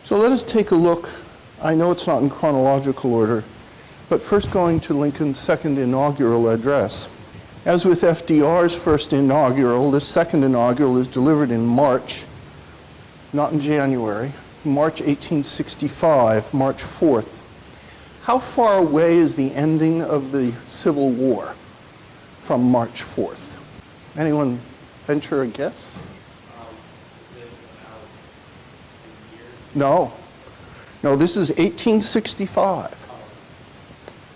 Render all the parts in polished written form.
So let us take a look. I know it's not in chronological order, but first going to Lincoln's second inaugural address. As with FDR's first inaugural, this second inaugural is delivered in March, not in January, March 1865, March 4th. How far away is the ending of the Civil War from March 4th? Anyone venture a guess? No. No, this is 1865.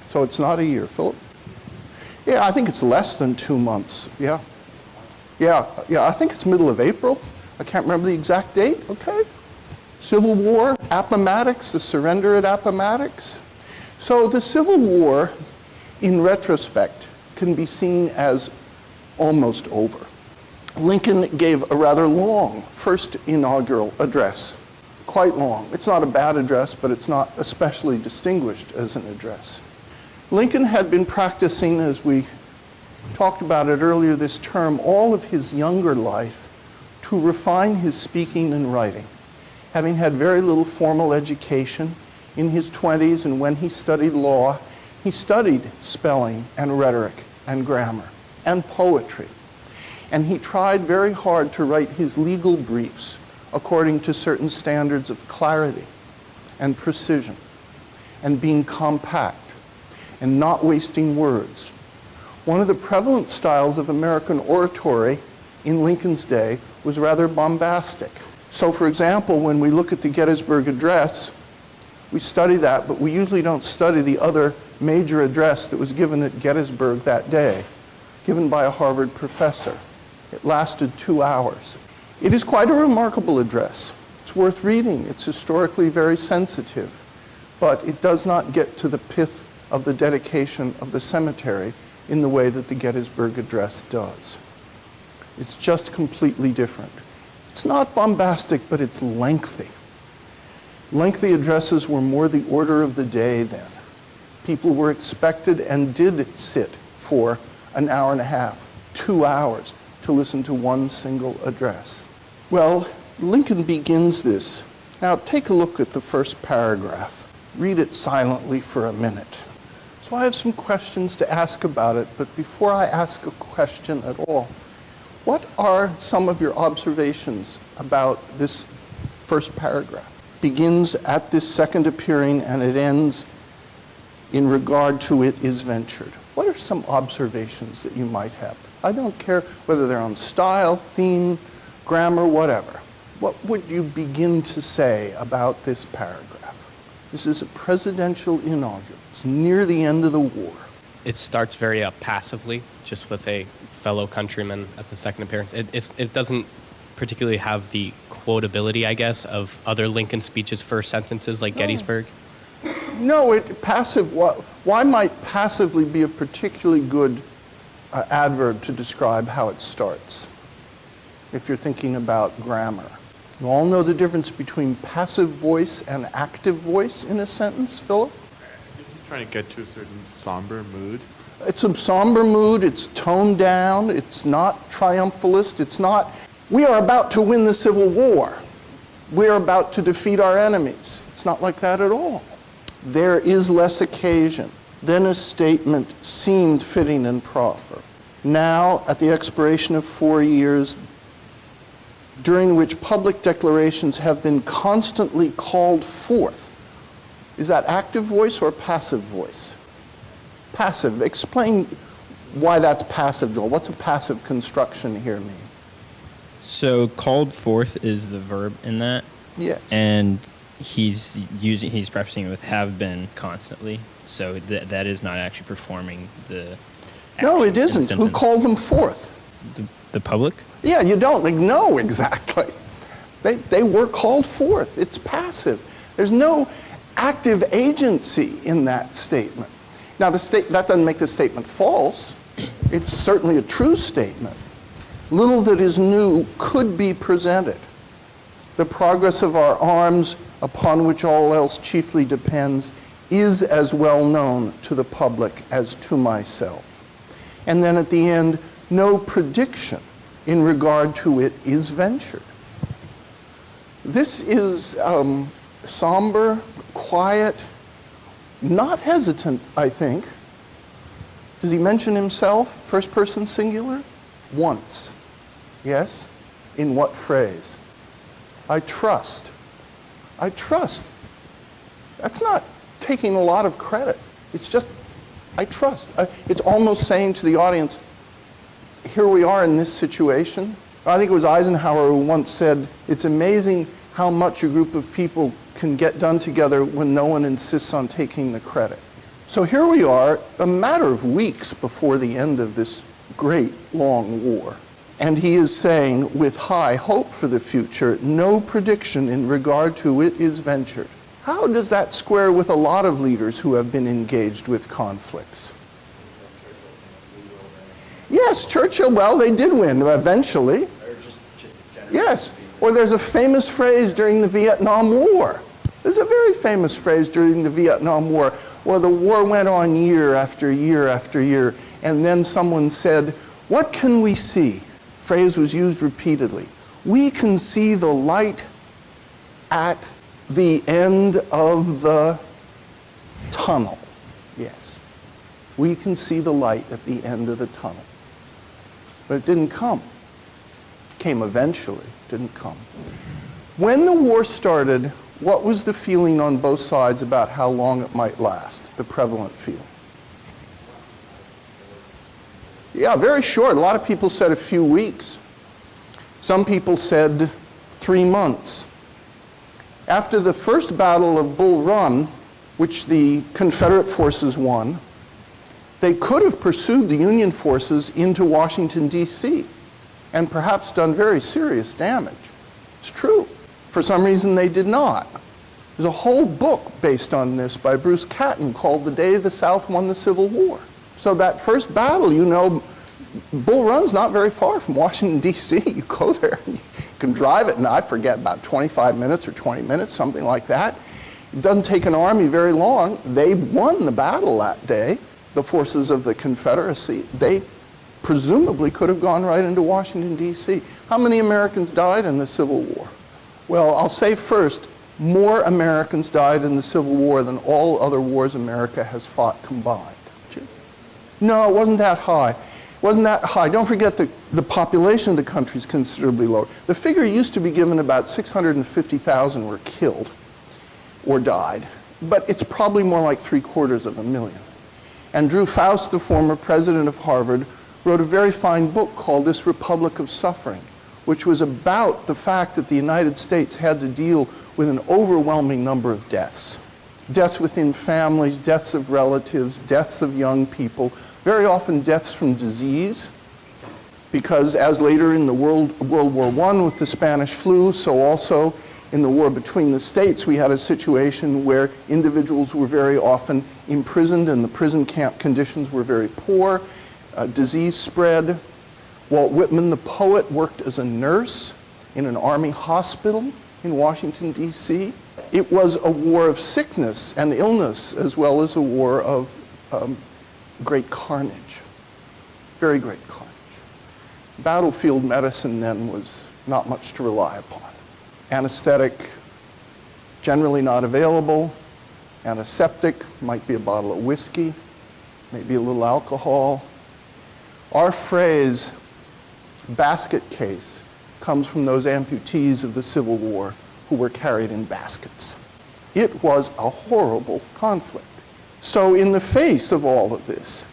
So it's not a year. Philip? Yeah, I think it's less than 2 months. Yeah, I think it's middle of April. I can't remember the exact date, okay? Civil War, Appomattox, the surrender at Appomattox. So the Civil War, in retrospect, can be seen as almost over. Lincoln gave a rather long first inaugural address, quite long. It's not a bad address, but it's not especially distinguished as an address. Lincoln had been practicing, as we talked about it earlier this term, all of his younger life to refine his speaking and writing. Having had very little formal education in his 20s, and when he studied law, he studied spelling and rhetoric and grammar and poetry. And he tried very hard to write his legal briefs according to certain standards of clarity and precision and being compact and not wasting words. One of the prevalent styles of American oratory in Lincoln's day was rather bombastic. So for example, when we look at the Gettysburg Address, we study that, but we usually don't study the other major address that was given at Gettysburg that day, given by a Harvard professor. It lasted 2 hours. It is quite a remarkable address. It's worth reading. It's historically very sensitive, but it does not get to the pith of the dedication of the cemetery in the way that the Gettysburg Address does. It's just completely different. It's not bombastic, but it's lengthy. Lengthy addresses were more the order of the day then. People were expected and did sit for an hour and a half, 2 hours, to listen to one single address. Well, Lincoln begins this. Now take a look at the first paragraph. Read it silently for a minute. So I have some questions to ask about it, but before I ask a question at all, what are some of your observations about this first paragraph? Begins at this second appearing and it ends in regard to it is ventured. What are some observations that you might have? I don't care whether they're on style, theme, grammar, whatever. What would you begin to say about this paragraph? This is a presidential inaugural. It's near the end of the war. It starts very passively, just with a fellow countryman at the second appearance. It doesn't particularly have the quotability, I guess, of other Lincoln speeches' first sentences like Gettysburg. No, why might passively be a particularly good adverb to describe how it starts, if you're thinking about grammar? You all know the difference between passive voice and active voice in a sentence, Philip? He's trying to get to a certain somber mood. It's a somber mood, it's toned down, it's not triumphalist, it's not, we are about to win the Civil War. We are about to defeat our enemies. It's not like that at all. There is less occasion. Then a statement seemed fitting and proper. Now, at the expiration of 4 years, during which public declarations have been constantly called forth. Is that active voice or passive voice? Passive. Explain why that's passive, Joel. What's a passive construction here mean? So called forth is the verb in that. Yes. And he's prefacing it with have been constantly. So that is not actually performing the No, it isn't. Who called them forth? The public? Yeah, you don't know exactly. They were called forth. It's passive. There's no active agency in that statement. Now, that doesn't make the statement false. It's certainly a true statement. Little that is new could be presented. The progress of our arms, upon which all else chiefly depends, is as well known to the public as to myself. And then at the end, no prediction in regard to it is ventured. This is somber, quiet, not hesitant, I think. Does he mention himself, first person singular? Once. Yes? In what phrase? I trust. I trust. That's not taking a lot of credit. It's just, I trust. It's almost saying to the audience, here we are in this situation. I think it was Eisenhower who once said, it's amazing how much a group of people can get done together when no one insists on taking the credit. So here we are, a matter of weeks before the end of this great long war. And he is saying, with high hope for the future, no prediction in regard to it is ventured. How does that square with a lot of leaders who have been engaged with conflicts? Yes, Churchill, well, they did win eventually. Yes, or there's a famous phrase during the Vietnam War. There's a very famous phrase during the Vietnam War. Well, the war went on year after year after year, and then someone said, what can we see? Phrase was used repeatedly. We can see the light at the end of the tunnel. Yes, we can see the light at the end of the tunnel. But it didn't come. It came eventually, didn't come. When the war started, what was the feeling on both sides about how long it might last, the prevalent feeling? Yeah, very short. A lot of people said a few weeks. Some people said 3 months. After the first battle of Bull Run, which the Confederate forces won, they could have pursued the Union forces into Washington, D.C., and perhaps done very serious damage. It's true. For some reason, they did not. There's a whole book based on this by Bruce Catton called The Day the South Won the Civil War. So that first battle, you know, Bull Run's not very far from Washington, D.C. You go there, you can drive it in, I forget, about 25 minutes or 20 minutes, something like that. It doesn't take an army very long. They won the battle that day, the forces of the Confederacy. They presumably could have gone right into Washington, D.C. How many Americans died in the Civil War? Well, I'll say first, more Americans died in the Civil War than all other wars America has fought combined. No, it wasn't that high. It wasn't that high. Don't forget the population of the country is considerably lower. The figure used to be given about 650,000 were killed or died, but it's probably more like 750,000. And Drew Faust, the former president of Harvard, wrote a very fine book called This Republic of Suffering, which was about the fact that the United States had to deal with an overwhelming number of deaths. Deaths within families, deaths of relatives, deaths of young people, very often deaths from disease, because as later in the World War I with the Spanish flu, so also in the war between the states, we had a situation where individuals were very often imprisoned and the prison camp conditions were very poor. Disease spread. Walt Whitman, the poet, worked as a nurse in an army hospital in Washington, D.C. It was a war of sickness and illness as well as a war of great carnage, very great carnage. Battlefield medicine then was not much to rely upon. Anesthetic, generally not available. Antiseptic, might be a bottle of whiskey, maybe a little alcohol. Our phrase, basket case, comes from those amputees of the Civil War who were carried in baskets. It was a horrible conflict. So in the face of all of this,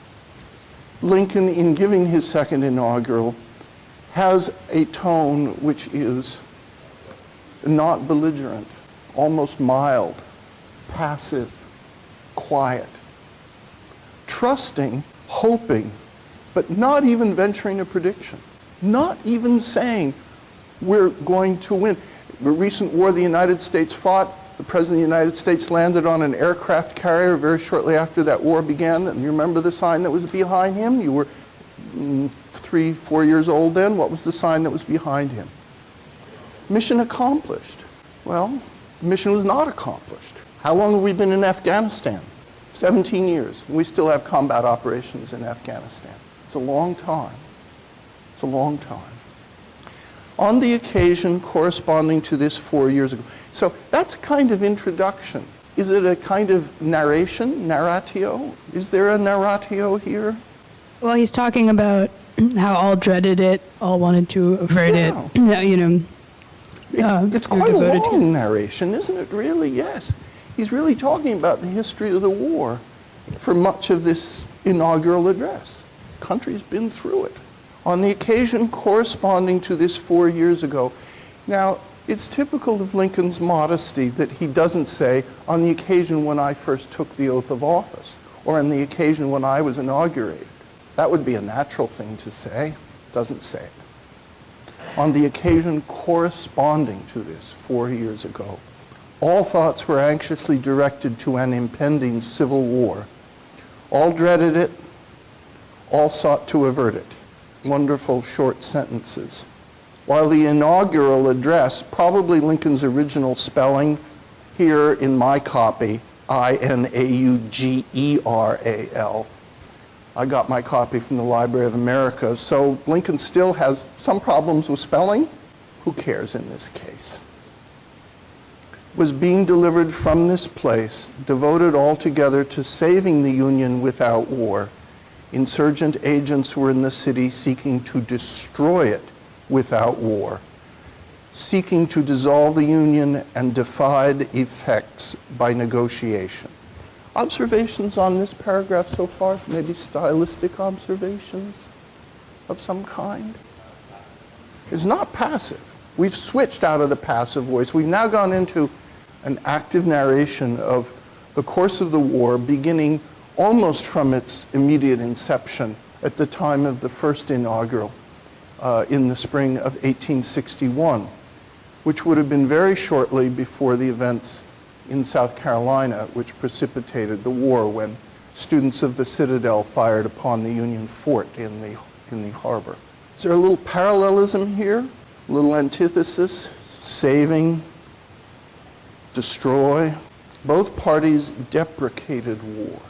Lincoln, in giving his second inaugural, has a tone which is not belligerent, almost mild, passive, quiet, trusting, hoping, but not even venturing a prediction, not even saying we're going to win. The recent war the United States fought, the President of the United States landed on an aircraft carrier very shortly after that war began, and you remember the sign that was behind him? You were 3, 4 years old then. What was the sign that was behind him? Mission accomplished. Well, the mission was not accomplished. How long have we been in Afghanistan? 17 years. We still have combat operations in Afghanistan. It's a long time. It's a long time. on the occasion corresponding to this 4 years ago. So that's a kind of introduction. Is it a kind of narration, narratio? Is there a narratio here? Well, he's talking about how all dreaded it, all wanted to avert it. You know, It's quite a long narration, isn't it, really? Yes. He's really talking about the history of the war for much of this inaugural address. The country's been through it. On the occasion corresponding to this 4 years ago. Now, it's typical of Lincoln's modesty that he doesn't say, on the occasion when I first took the oath of office, or on the occasion when I was inaugurated. That would be a natural thing to say. Doesn't say it. On the occasion corresponding to this 4 years ago, all thoughts were anxiously directed to an impending civil war. All dreaded it, all sought to avert it. Wonderful short sentences. While the inaugural address, probably Lincoln's original spelling, here in my copy, Inaugeral. I got my copy from the Library of America, so Lincoln still has some problems with spelling. Who cares in this case? Was being delivered from this place, devoted altogether to saving the Union without war. Insurgent agents were in the city seeking to destroy it without war, seeking to dissolve the Union and defied effects by negotiation. Observations on this paragraph so far? Maybe stylistic observations of some kind? It's not passive. We've switched out of the passive voice. We've now gone into an active narration of the course of the war, beginning almost from its immediate inception at the time of the first inaugural in the spring of 1861, which would have been very shortly before the events in South Carolina, which precipitated the war when students of the Citadel fired upon the Union fort in the harbor. Is there a little parallelism here? A little antithesis? Saving, destroy. Both parties deprecated war.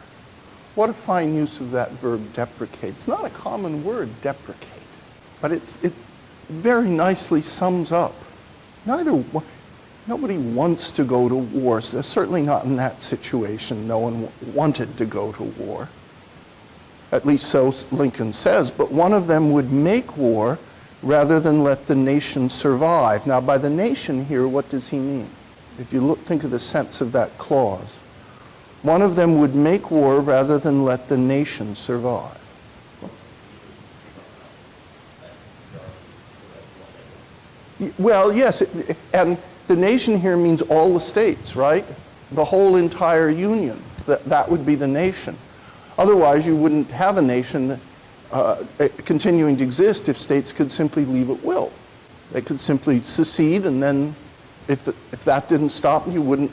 What a fine use of that verb, deprecate. It's not a common word, deprecate, but it very nicely sums up. Nobody wants to go to war. So certainly not in that situation. No one wanted to go to war. At least so Lincoln says. But one of them would make war rather than let the nation survive. Now, by the nation here, what does he mean? If you think of the sense of that clause. One of them would make war rather than let the nation survive. Well, yes, and the nation here means all the states, right? The whole entire union. That would be the nation. Otherwise, you wouldn't have a nation continuing to exist if states could simply leave at will. They could simply secede, and then if that didn't stop, you wouldn't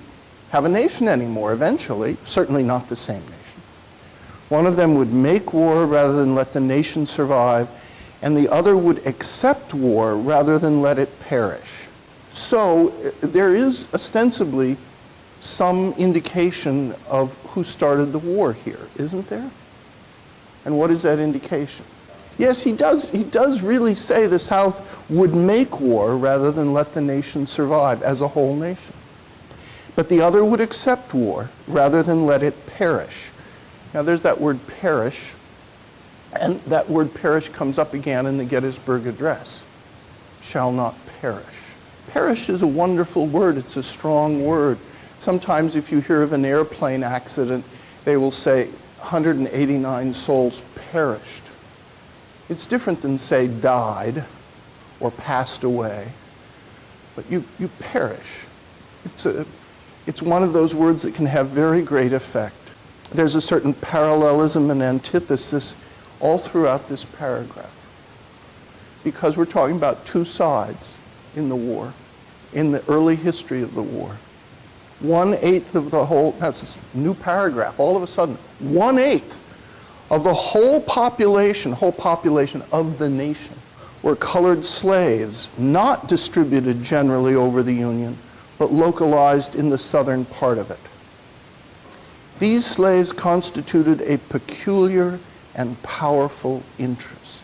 have a nation anymore eventually, certainly not the same nation. One of them would make war rather than let the nation survive, and the other would accept war rather than let it perish. So there is ostensibly some indication of who started the war here, isn't there? And what is that indication? Yes, he does really say the South would make war rather than let the nation survive as a whole nation. But the other would accept war rather than let it perish. Now there's that word perish, and that word perish comes up again in the Gettysburg Address. Shall not perish. Perish is a wonderful word. It's a strong word. Sometimes if you hear of an airplane accident, they will say 189 souls perished. It's different than say died or passed away, but you perish. It's one of those words that can have very great effect. There's a certain parallelism and antithesis all throughout this paragraph, because we're talking about two sides in the war, in the early history of the war. 1/8 of the whole, that's this new paragraph, all of a sudden, 1/8 of the whole population of the nation were colored slaves, not distributed generally over the Union, but localized in the southern part of it. These slaves constituted a peculiar and powerful interest.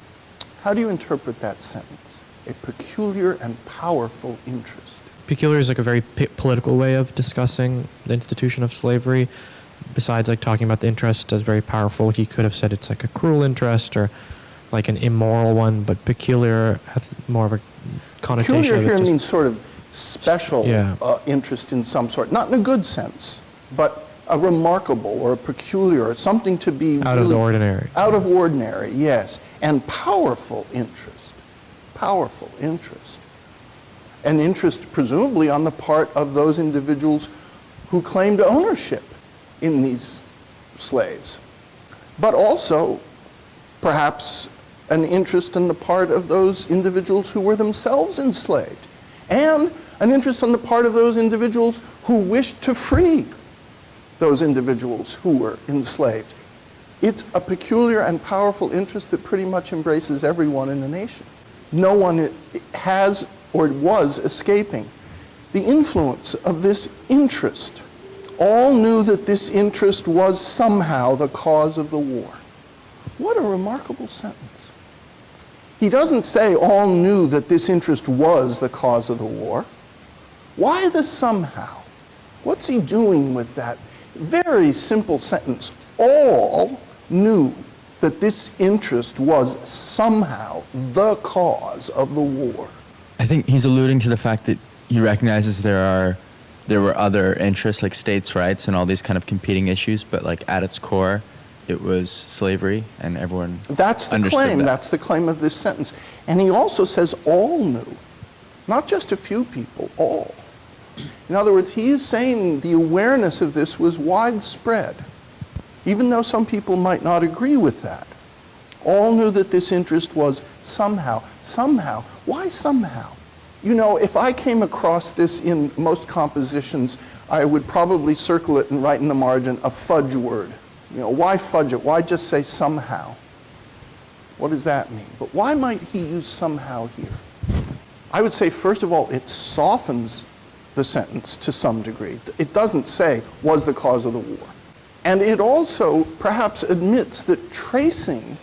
How do you interpret that sentence? a peculiar and powerful interest. Peculiar is like a very political way of discussing the institution of slavery. Besides like talking about the interest as very powerful, he could have said it's like a cruel interest or like an immoral one, but peculiar has more of a connotation. Peculiar of it here just- means sort of special Yeah. interest in some sort, not in a good sense, but a remarkable or a peculiar, or something to be out of the really ordinary. out of ordinary, yes, and powerful interest. Powerful interest. An interest presumably on the part of those individuals who claimed ownership in these slaves, but also perhaps an interest on the part of those individuals who were themselves enslaved, and an interest on the part of those individuals who wished to free those individuals who were enslaved. It's a peculiar and powerful interest that pretty much embraces everyone in the nation. No one has or was escaping the influence of this interest. All knew that this interest was somehow the cause of the war. What a remarkable sentence. He doesn't say all knew that this interest was the cause of the war. Why the somehow? What's he doing with that very simple sentence? All knew that this interest was somehow the cause of the war. I think he's alluding to the fact that he recognizes there were other interests like states' rights and all these kind of competing issues, but like at its core, it was slavery, and everyone That's the understood claim. that. That's the claim of this sentence. And he also says all knew, not just a few people, all. In other words, he is saying the awareness of this was widespread, even though some people might not agree with that. All knew that this interest was somehow. Why somehow? You know, if I came across this in most compositions, I would probably circle it and write in the margin a fudge word. You know, why fudge it? Why just say somehow? What does that mean? But why might he use somehow here? I would say, first of all, it softens the sentence to some degree. It doesn't say, was the cause of the war. And it also perhaps admits that tracing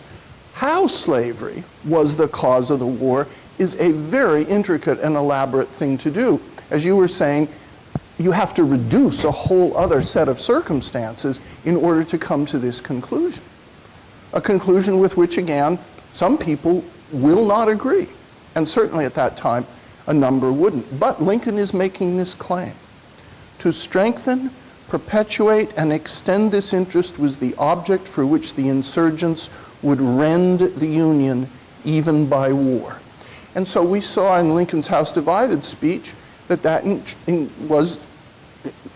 how slavery was the cause of the war is a very intricate and elaborate thing to do. As you were saying, you have to reduce a whole other set of circumstances in order to come to this conclusion. A conclusion with which, again, some people will not agree. And certainly at that time, a number wouldn't. But Lincoln is making this claim. To strengthen, perpetuate, and extend this interest was the object for which the insurgents would rend the Union even by war. And so we saw in Lincoln's House Divided speech that was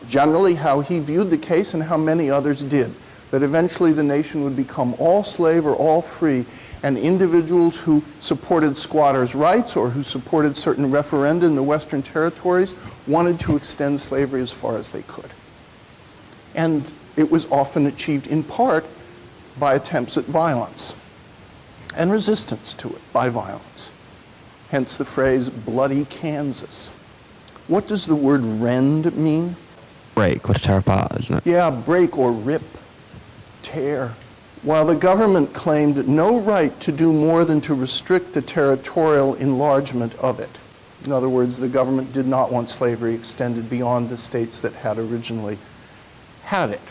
generally how he viewed the case and how many others did, that eventually the nation would become all slave or all free, and individuals who supported squatters' rights or who supported certain referenda in the Western territories wanted to extend slavery as far as they could. And it was often achieved in part by attempts at violence and resistance to it by violence. Hence the phrase, bloody Kansas. What does the word rend mean? Break or to tear apart, isn't it? Yeah, break or rip, tear. While the government claimed no right to do more than to restrict the territorial enlargement of it. In other words, the government did not want slavery extended beyond the states that had originally had it.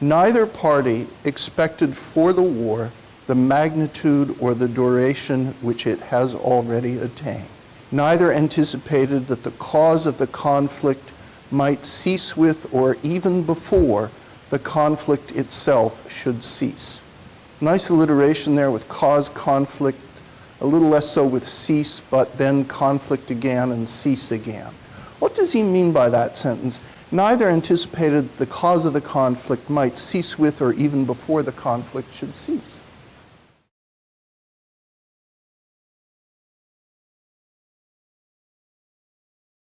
Neither party expected for the war the magnitude or the duration which it has already attained. Neither anticipated that the cause of the conflict might cease with or even before the conflict itself should cease. Nice alliteration there with cause, conflict, a little less so with cease, but then conflict again and cease again. What does he mean by that sentence? Neither anticipated that the cause of the conflict might cease with or even before the conflict should cease.